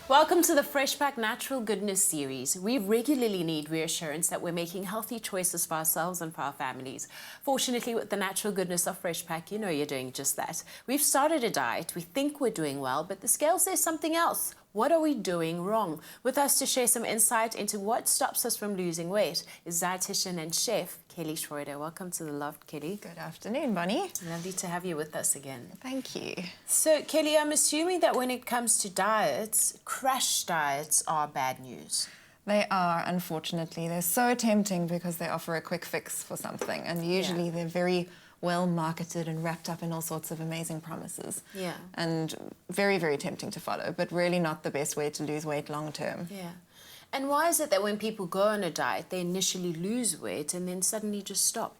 Welcome to the Fresh Pack Natural Goodness series. We regularly need reassurance that we're making healthy choices for ourselves and for our families. Fortunately, with the natural goodness of Fresh Pack, you know you're doing just that. We've started a diet. We think we're doing well, but the scale says something else. What are we doing wrong? With us to share some insight into what stops us from losing weight is dietitian and chef Kelly Schreuder. Welcome to the Loft, Kelly. Good afternoon, Bonnie. Lovely to have you with us again. Thank you. So, Kelly, I'm assuming that when it comes to diets, crash diets are bad news. They are, unfortunately. They're so tempting because they offer a quick fix for something, and usually they're very well marketed and wrapped up in all sorts of amazing promises. Yeah. And very, very tempting to follow, but really not the best way to lose weight long term. Yeah. And why is it that when people go on a diet, they initially lose weight and then suddenly just stop?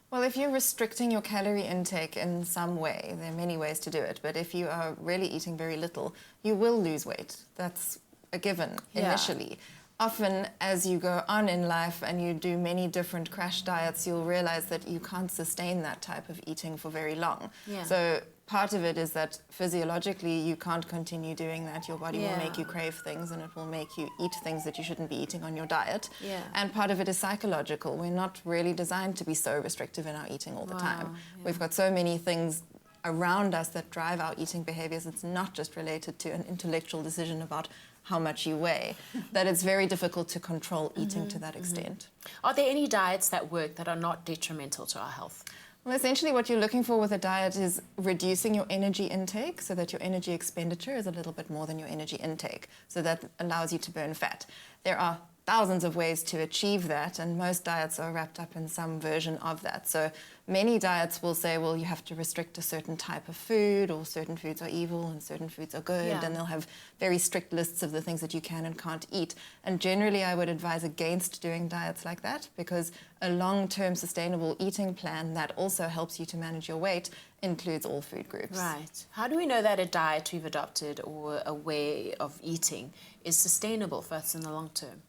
Well, if you're restricting your calorie intake in some way, there are many ways to do it, but if you are really eating very little, you will lose weight. That's a given initially. Often, as you go on in life and you do many different crash diets, you'll realize that you can't sustain that type of eating for very long. Yeah. So part of it is that physiologically you can't continue doing that. Your body will make you crave things and it will make you eat things that you shouldn't be eating on your diet. Yeah. And part of it is psychological. We're not really designed to be so restrictive in our eating all the time. We've got so many things around us that drive our eating behaviors. It's not just related to an intellectual decision about how much you weigh, that it's very difficult to control eating to that extent. Are there any diets that work that are not detrimental to our health? Well, essentially what you're looking for with a diet is reducing your energy intake so that your energy expenditure is a little bit more than your energy intake. So that allows you to burn fat. There are thousands of ways to achieve that, and most diets are wrapped up in some version of that. So many diets will say, well, you have to restrict a certain type of food, or certain foods are evil and certain foods are good, and they'll have very strict lists of the things that you can and can't eat. And generally I would advise against doing diets like that, because a long-term sustainable eating plan that also helps you to manage your weight includes all food groups. Right. How do we know that a diet we've adopted or a way of eating is sustainable for us in the long term?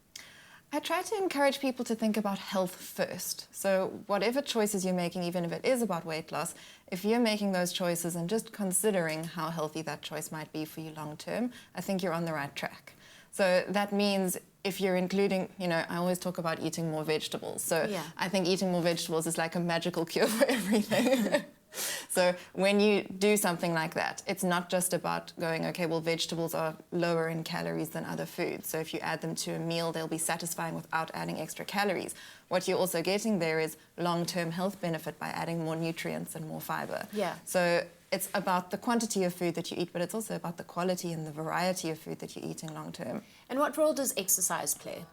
I try to encourage people to think about health first. So whatever choices you're making, even if it is about weight loss, if you're making those choices and just considering how healthy that choice might be for you long term, I think you're on the right track. So that means if you're including, I always talk about eating more vegetables. So I think eating more vegetables is like a magical cure for everything. So when you do something like that, it's not just about going, okay, well, vegetables are lower in calories than other foods. So if you add them to a meal, they'll be satisfying without adding extra calories. What you're also getting there is long-term health benefit by adding more nutrients and more fiber. Yeah. So it's about the quantity of food that you eat, but it's also about the quality and the variety of food that you're eating long-term. And what role does exercise play?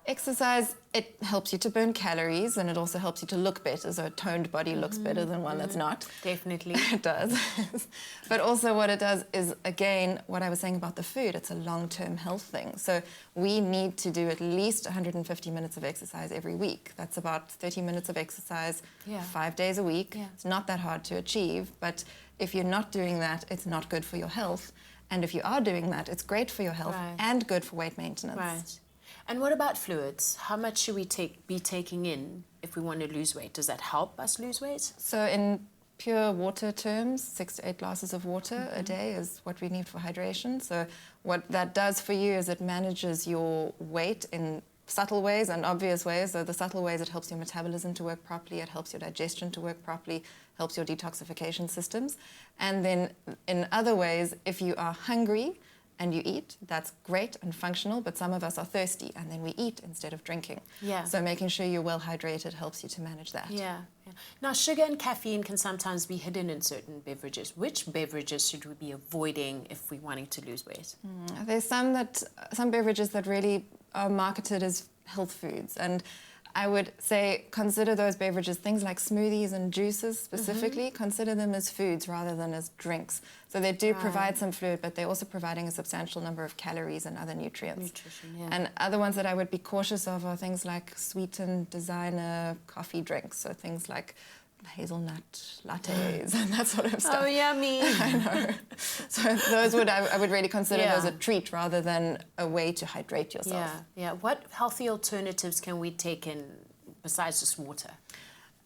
Exercise, it helps you to burn calories, and it also helps you to look better. So a toned body looks better than one that's not. Definitely. It does. But also what it does is, again, what I was saying about the food, it's a long-term health thing. So we need to do at least 150 minutes of exercise every week. That's about 30 minutes of exercise 5 days a week. Yeah. It's not that hard to achieve, but if you're not doing that, it's not good for your health. And if you are doing that, it's great for your health and good for weight maintenance. Right. And what about fluids? How much should we be taking in if we want to lose weight? Does that help us lose weight? So in pure water terms, 6 to 8 glasses of water a day is what we need for hydration. So what that does for you is it manages your weight in subtle ways and obvious ways. So the subtle ways, it helps your metabolism to work properly, it helps your digestion to work properly, helps your detoxification systems. And then in other ways, if you are hungry and you eat, that's great and functional, but some of us are thirsty and then we eat instead of drinking. Yeah. So making sure you're well hydrated helps you to manage that. Yeah. Now, sugar and caffeine can sometimes be hidden in certain beverages. Which beverages should we be avoiding if we're wanting to lose weight? There's some beverages that really are marketed as health foods, and I would say consider those beverages, things like smoothies and juices specifically, consider them as foods rather than as drinks. So they do provide some fluid, but they're also providing a substantial number of calories and other nutrients. And other ones that I would be cautious of are things like sweetened designer coffee drinks, so things like hazelnut lattes and that sort of stuff. Oh, yummy. I know. So those I would really consider those a treat rather than a way to hydrate yourself. Yeah. What healthy alternatives can we take in besides just water?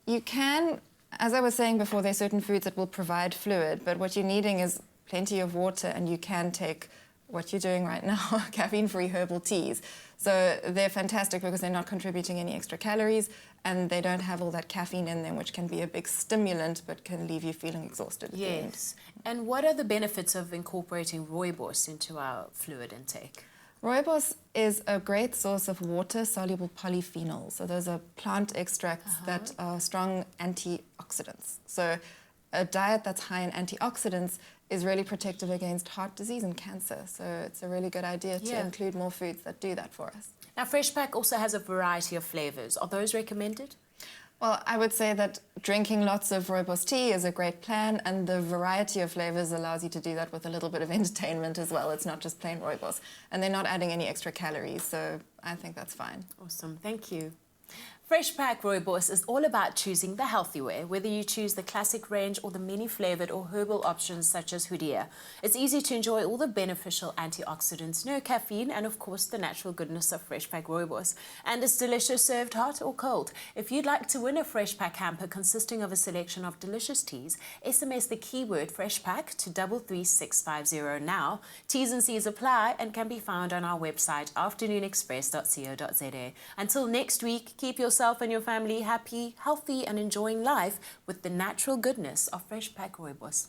You can, as I was saying before, there are certain foods that will provide fluid, but what you're needing is plenty of water, and you can take what you're doing right now, caffeine-free herbal teas. So they're fantastic because they're not contributing any extra calories and they don't have all that caffeine in them, which can be a big stimulant but can leave you feeling exhausted at the end. Yes. And what are the benefits of incorporating rooibos into our fluid intake? Rooibos is a great source of water-soluble polyphenols. So those are plant extracts that are strong antioxidants. So a diet that's high in antioxidants is really protective against heart disease and cancer. So it's a really good idea to include more foods that do that for us. Now, FreshPak also has a variety of flavors. Are those recommended? Well, I would say that drinking lots of rooibos tea is a great plan, and the variety of flavors allows you to do that with a little bit of entertainment as well. It's not just plain rooibos. And they're not adding any extra calories, so I think that's fine. Awesome, thank you. FreshPak Rooibos is all about choosing the healthy way, whether you choose the classic range or the many flavored or herbal options such as Hoodia. It's easy to enjoy all the beneficial antioxidants, no caffeine, and of course the natural goodness of FreshPak Rooibos. And it's delicious served hot or cold. If you'd like to win a FreshPak hamper consisting of a selection of delicious teas, SMS the keyword FreshPak to 33650 now. T's and C's apply and can be found on our website afternoonexpress.co.za. Until next week, keep yourself and your family happy, healthy and enjoying life with the natural goodness of FreshPak Rooibos.